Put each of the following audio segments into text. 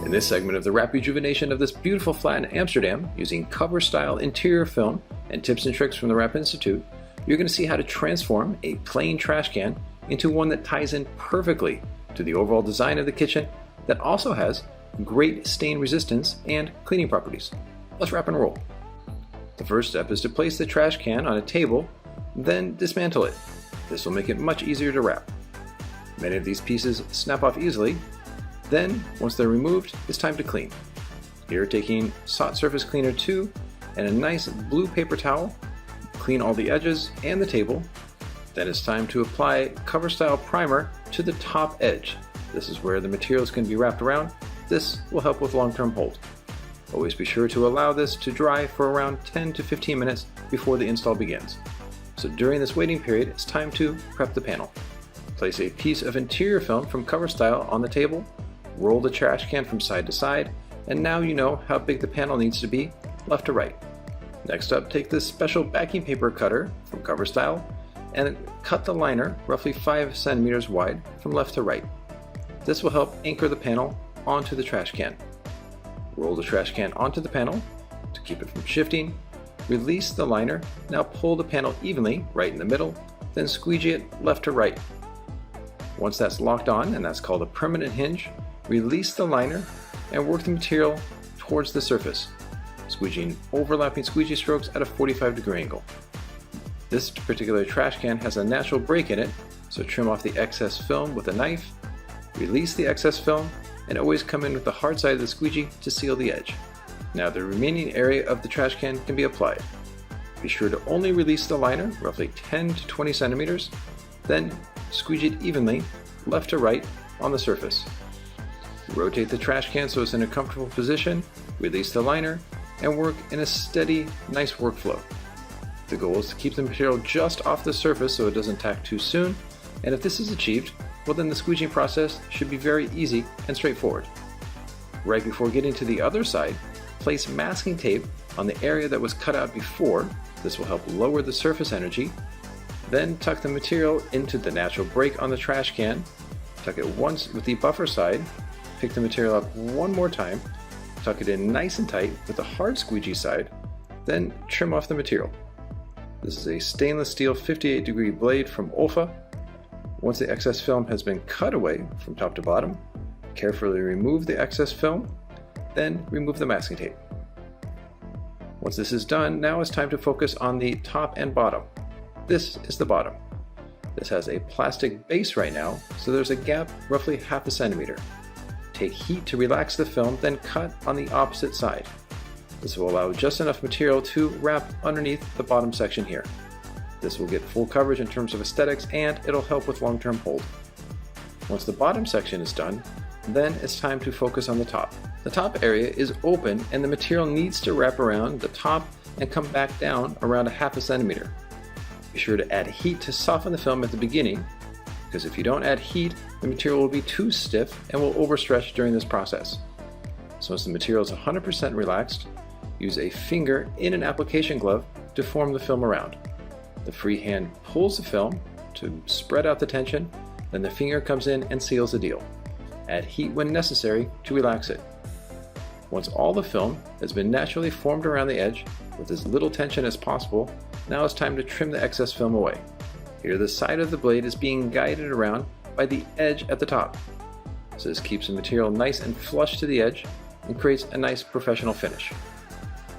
In this segment of the wrap rejuvenation of this beautiful flat in Amsterdam, using cover style interior film and tips and tricks from the Wrap Institute, you're going to see how to transform a plain trash can into one that ties in perfectly to the overall design of the kitchen that also has great stain resistance and cleaning properties. Let's wrap and roll. The first step is to place the trash can on a table, then dismantle it. This will make it much easier to wrap. Many of these pieces snap off easily. Then, once they're removed, it's time to clean. Here, taking Soft Surface Cleaner 2 and a nice blue paper towel, clean all the edges and the table. Then it's time to apply cover style primer to the top edge. This is where the materials can be wrapped around. This will help with long-term hold. Always be sure to allow this to dry for around 10 to 15 minutes before the install begins. So during this waiting period, it's time to prep the panel. Place a piece of interior film from Cover Style on the table, roll the trash can from side to side, and now you know how big the panel needs to be, left to right. Next up, take this special backing paper cutter from Cover Style and cut the liner roughly 5 centimeters wide from left to right. This will help anchor the panel onto the trash can. Roll the trash can onto the panel to keep it from shifting. Release the liner. Now pull the panel evenly right in the middle, then squeegee it left to right. Once that's locked on, and that's called a permanent hinge, release the liner and work the material towards the surface, squeegeeing overlapping squeegee strokes at a 45-degree angle. This particular trash can has a natural break in it, so trim off the excess film with a knife, release the excess film, and always come in with the hard side of the squeegee to seal the edge. Now the remaining area of the trash can can be applied. Be sure to only release the liner, roughly 10 to 20 centimeters, then squeegee it evenly, left to right, on the surface. Rotate the trash can so it's in a comfortable position, release the liner, and work in a steady, nice workflow. The goal is to keep the material just off the surface so it doesn't tack too soon, and if this is achieved, well then the squeegeeing process should be very easy and straightforward. Right before getting to the other side, place masking tape on the area that was cut out before. This will help lower the surface energy. Then tuck the material into the natural break on the trash can. Tuck it once with the buffer side. Pick the material up one more time. Tuck it in nice and tight with the hard squeegee side. Then trim off the material. This is a stainless steel 58-degree blade from Olfa. Once the excess film has been cut away from top to bottom, carefully remove the excess film, then remove the masking tape. Once this is done, now it's time to focus on the top and bottom. This is the bottom. This has a plastic base right now, so there's a gap roughly half a centimeter. Take heat to relax the film, then cut on the opposite side. This will allow just enough material to wrap underneath the bottom section here. This will get full coverage in terms of aesthetics, and it'll help with long-term hold. Once the bottom section is done, then it's time to focus on the top. The top area is open and the material needs to wrap around the top and come back down around a half a centimeter. Be sure to add heat to soften the film at the beginning, because if you don't add heat, the material will be too stiff and will overstretch during this process. So once the material is 100% relaxed, use a finger in an application glove to form the film around. The free hand pulls the film to spread out the tension, then the finger comes in and seals the deal. Add heat when necessary to relax it. Once all the film has been naturally formed around the edge with as little tension as possible, now it's time to trim the excess film away. Here the side of the blade is being guided around by the edge at the top. So this keeps the material nice and flush to the edge and creates a nice professional finish.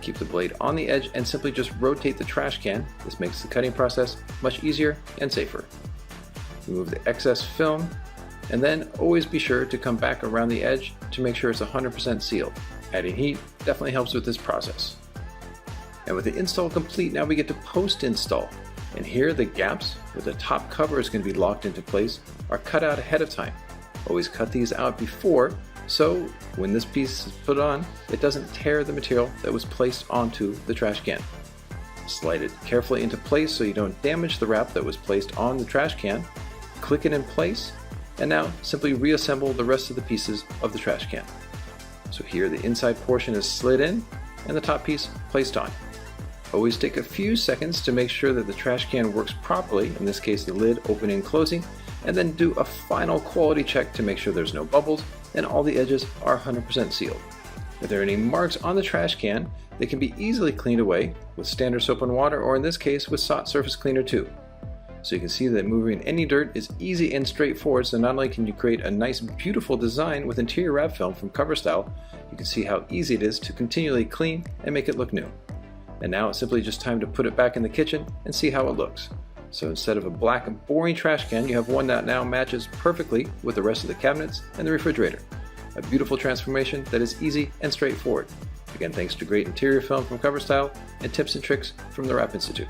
Keep the blade on the edge and simply just rotate the trash can. This makes the cutting process much easier and safer. Remove the excess film, and then always be sure to come back around the edge to make sure it's 100% sealed. Adding heat definitely helps with this process. And with the install complete, now we get to post-install. And here the gaps where the top cover is going to be locked into place are cut out ahead of time. Always cut these out before, so when this piece is put on, it doesn't tear the material that was placed onto the trash can. Slide it carefully into place so you don't damage the wrap that was placed on the trash can. Click it in place, and now simply reassemble the rest of the pieces of the trash can. So here the inside portion is slid in and the top piece placed on. Always take a few seconds to make sure that the trash can works properly, in this case the lid opening and closing, and then do a final quality check to make sure there's no bubbles and all the edges are 100% sealed. If there are any marks on the trash can, they can be easily cleaned away with standard soap and water, or in this case with SOT surface cleaner too. So you can see that moving any dirt is easy and straightforward, so not only can you create a nice beautiful design with interior wrap film from Cover Styl, you can see how easy it is to continually clean and make it look new. And now it's simply just time to put it back in the kitchen and see how it looks. So instead of a black and boring trash can, you have one that now matches perfectly with the rest of the cabinets and the refrigerator. A beautiful transformation that is easy and straightforward. Again, thanks to great interior film from Cover Styl and tips and tricks from the Wrap Institute.